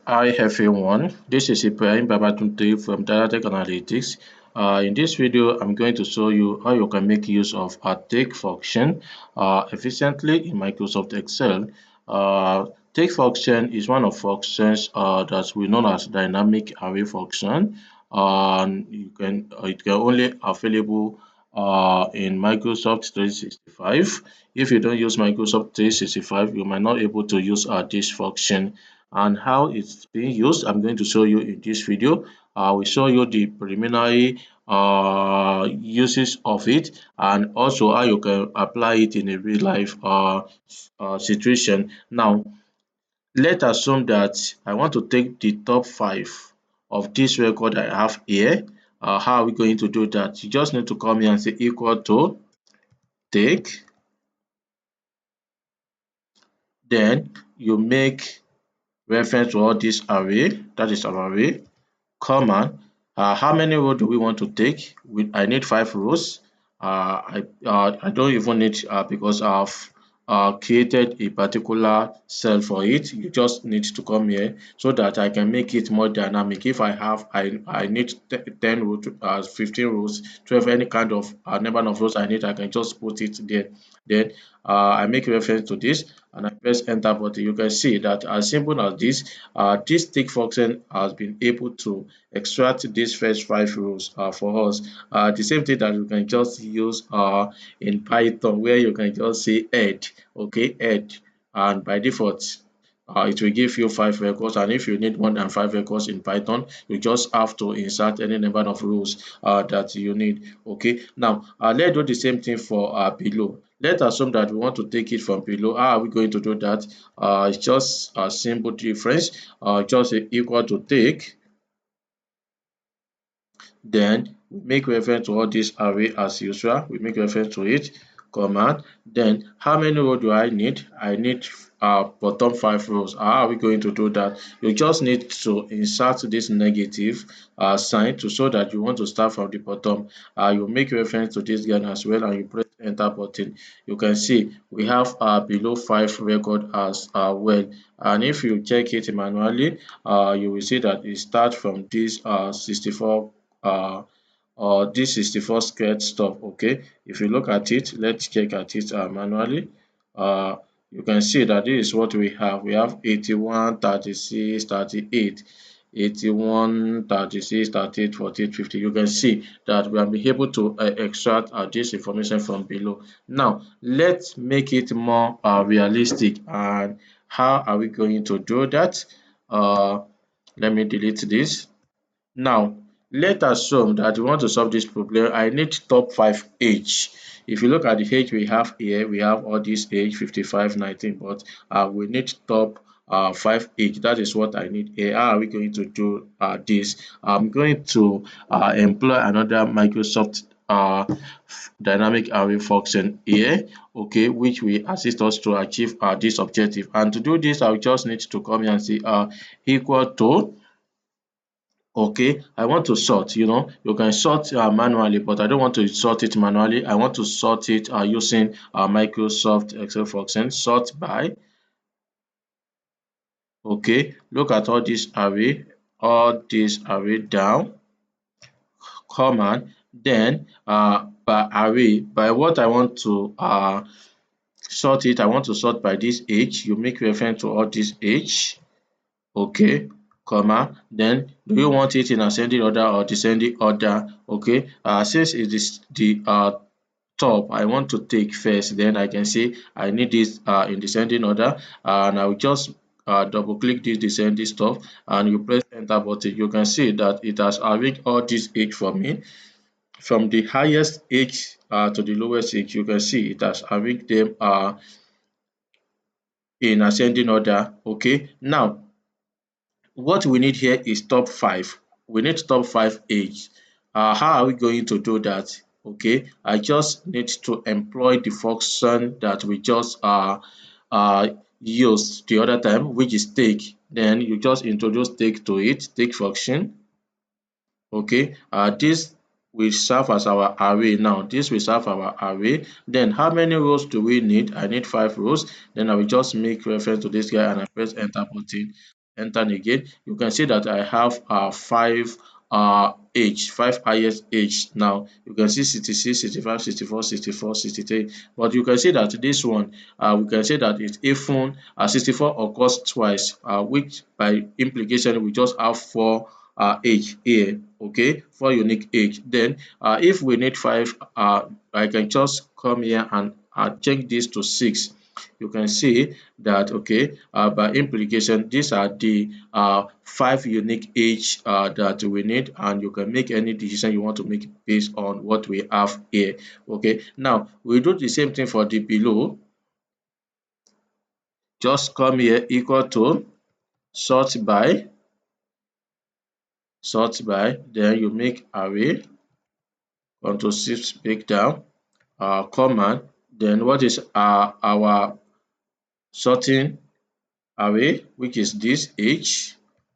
Hi everyone, this is Ibrahim Babatunde from Data Analytics. In this video, I'm going to show you how you can make use of a take function efficiently in Microsoft Excel. Take function is one of functions that we know as dynamic array function. And it can only available in Microsoft 365. If you don't use Microsoft 365, you might not able to use this function. And how it's being used, I'm going to show you in this video. I will show you the preliminary uses of it, and also how you can apply it in a real life situation. Now, let's assume that I want to take the top 5 of this record I have here. How are we going to do that? You just need to come here and say equal to take, then you make reference to all this array, that is our array, comma, how many rows do we want to take? I need 5 rows. I don't even need because I've created a particular cell for it. You just need to come here so that I can make it more dynamic. If I need 10 rows, 15 rows, 12, any kind of number of rows I need, I can just put it there. Then I make reference to this and I press enter button. You can see that as simple as this tick function has been able to extract these first 5 rows for us. The same thing that you can just use in Python, where you can just say add, okay, add, and by default it will give you 5 records, and if you need more than 5 records in Python, you just have to insert any number of rows that you need. Okay, now let's do the same thing for below. Let's assume that we want to take it from below. How are we going to do that? It's just a simple difference. Just equal to take, then we make reference to all this array as usual. We make reference to it, command. Then how many rows do I need? I need bottom 5 rows. How are we going to do that? You just need to insert this negative sign to show that you want to start from the bottom. You make reference to this again as well, and you press enter button. You can see we have below 5 record as well. And if you check it manually, you will see that it starts from this 64 this is the first squared stuff. Okay, if you look at it, let's check at it manually. You can see that this is what we have. We have 81, 36, 38, 81, 36, 38, 48, 50. You can see that we have been able to extract this information from below. Now let's make it more realistic. And how are we going to do that? Let me delete this. Now, let's assume that we want to solve this problem. I need top 5 age. If you look at the age we have here, we have all this age 55, 19, but we need top 5 age. That is what I need here. How are we going to do this? I'm going to employ another Microsoft dynamic array function here, okay, which will assist us to achieve this objective. And to do this, I will just need to come here and say equal to. Okay, I want to sort, you can sort manually, but I don't want to sort it manually. I want to sort it using Microsoft Excel function, sort by. Okay, look at all this array down, command, then by array, by what I want to sort it, I want to sort by this age. You make reference to all this age. Okay, comma, then do you want it in ascending order or descending order? Okay, since it is the top I want to take first, then I can say I need this in descending order, and I will just double click this descending stuff, and you press enter button. You can see that it has arranged all this age for me from the highest age to the lowest age. You can see it has arranged them in ascending order. Okay, now what we need here is top 5. We need top 5 age. How are we going to do that? Okay, I just need to employ the function that we just used the other time, which is take. Then you just introduce take to it, take function. Okay, this will serve as our array now. This will serve our array. Then how many rows do we need? I need 5 rows. Then I will just make reference to this guy and I press enter button. enter again. You can see that I have five five highest age now. You can see 66, 65, 64, 64, 63. But you can see that this one, we can say that it's even 64 occurs twice, which by implication we just have four age here. Okay, four unique age. Then if we need five, I can just come here and change this to six. You can see that, okay, by implication these are the five unique age that we need, and you can make any decision you want to make based on what we have here. Okay, now we do the same thing for the below. Just come here, equal to sort by, then you make array, control shift break down, command, then what is our sorting array, which is this age,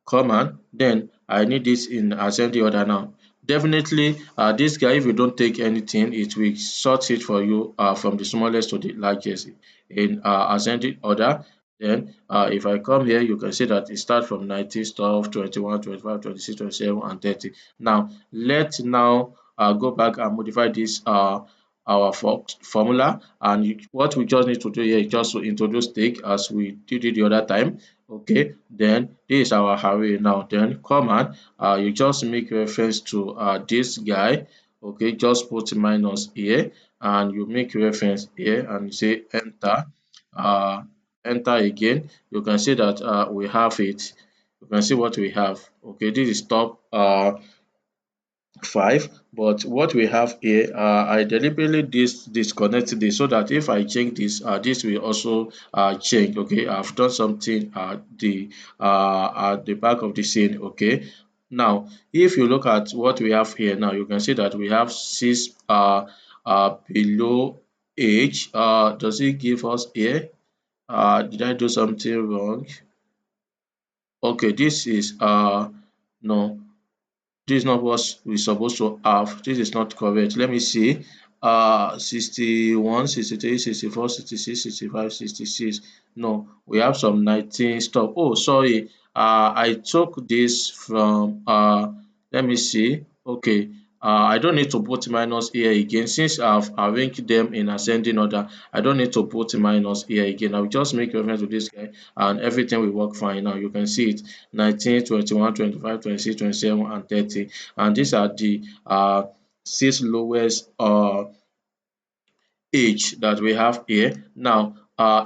command, then I need this in ascending order now. Definitely this guy, if you don't take anything, it will sort it for you from the smallest to the largest in ascending order. Then if I come here, you can see that it starts from 19, stop 21, 25, 26, 27, and 30. Now let's now go back and modify this our formula, and what we just need to do here is just to introduce take as we did it the other time. Okay, then this is our array now. Then command, you just make reference to this guy. Okay, just put minus here and you make reference here and you say enter. uh Enter again. You can see that we have it. You can see what we have. Okay, this is top five, but what we have here, I deliberately disconnect this so that if I change this, this will also change. Okay, I've done something at the back of the scene. Okay, now if you look at what we have here now, you can see that we have six below age. Does it give us here? Did I do something wrong? Okay, this is no, this is not what we're supposed to have. This is not correct. Let me see. 61, 63, 64, 66, 65, 66. No, we have some 19 stuff. Oh, sorry. I took this from let me see. Okay. I don't need to put minus here again since I've arranged them in ascending order. I don't need to put minus here again. I'll just make reference to this guy and everything will work fine now. You can see it 19, 21, 25, 26, 27, and 30. And these are the six lowest age that we have here. Now,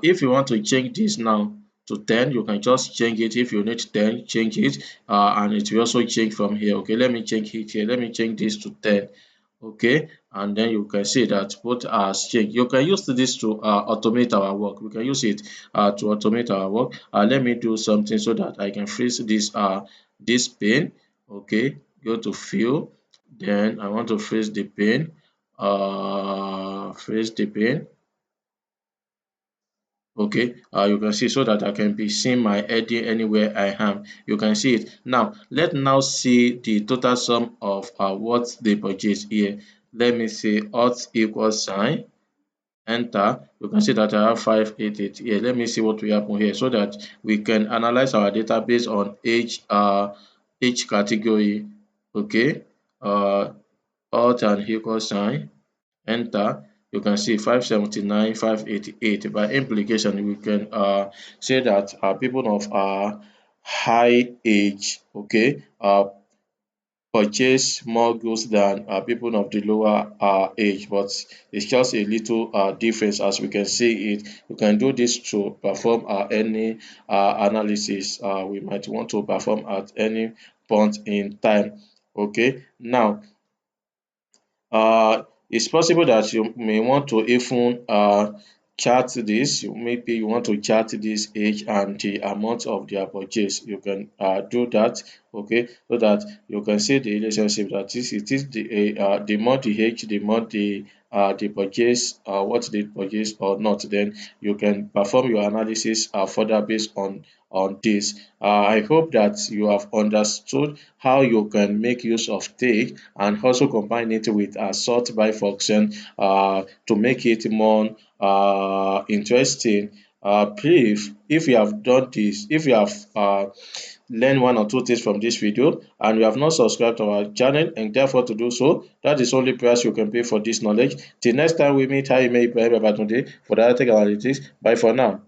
if you want to change this now to 10, you can just change it. If you need 10, change it, and it will also change from here. Okay, let me change it here. Let me change this to 10. Okay, and then you can see that both are changed. You can use this to automate our work. We can use it to automate our work. Let me do something so that I can freeze this pane. Okay, go to fill, then I want to freeze the pane. Freeze the pane. Okay, you can see so that I can be seeing my heading anywhere I am. You can see it. Now, let's now see the total sum of what they purchased here. Let me say alt equals sign, enter. You can see that I have 588 here. Let me see what will happen here so that we can analyze our data based on each category. Okay, alt and equal sign, enter. You can see 579, 588. By implication, we can say that people of high age, okay, purchase more goods than people of the lower age, but it's just a little difference as we can see it. You can do this to perform any analysis we might want to perform at any point in time. Okay, now it's possible that you may want to even chart this. Maybe you want to chart this age and the amount of their purchase. You can do that, okay, so that you can see the relationship that it is the more the age, the more the purchase, what they purchase or not. Then you can perform your analysis further based on this. I hope that you have understood how you can make use of take and also combine it with a sort by function to make it more interesting. Please, if you have done this, if you have learn one or two things from this video and you have not subscribed to our channel and therefore to do so, that is only price you can pay for this knowledge. Till next time we meet, I may be Babatunde for the analytics. Bye for now.